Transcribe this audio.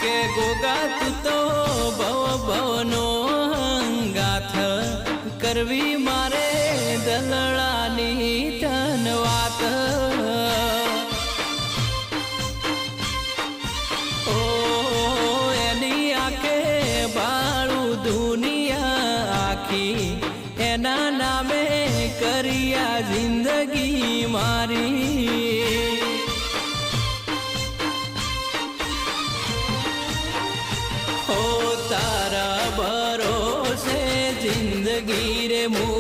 કે ગોગા તું તો ભવ ભવનો હંગાથ કરવી મારે દલડાની તન વાત ઓ એની આંખે ભાળું દુનિયા આખી એના નામે કર્યા જિંદગી મારી તારા ભરોસે જિંદગી રે મુ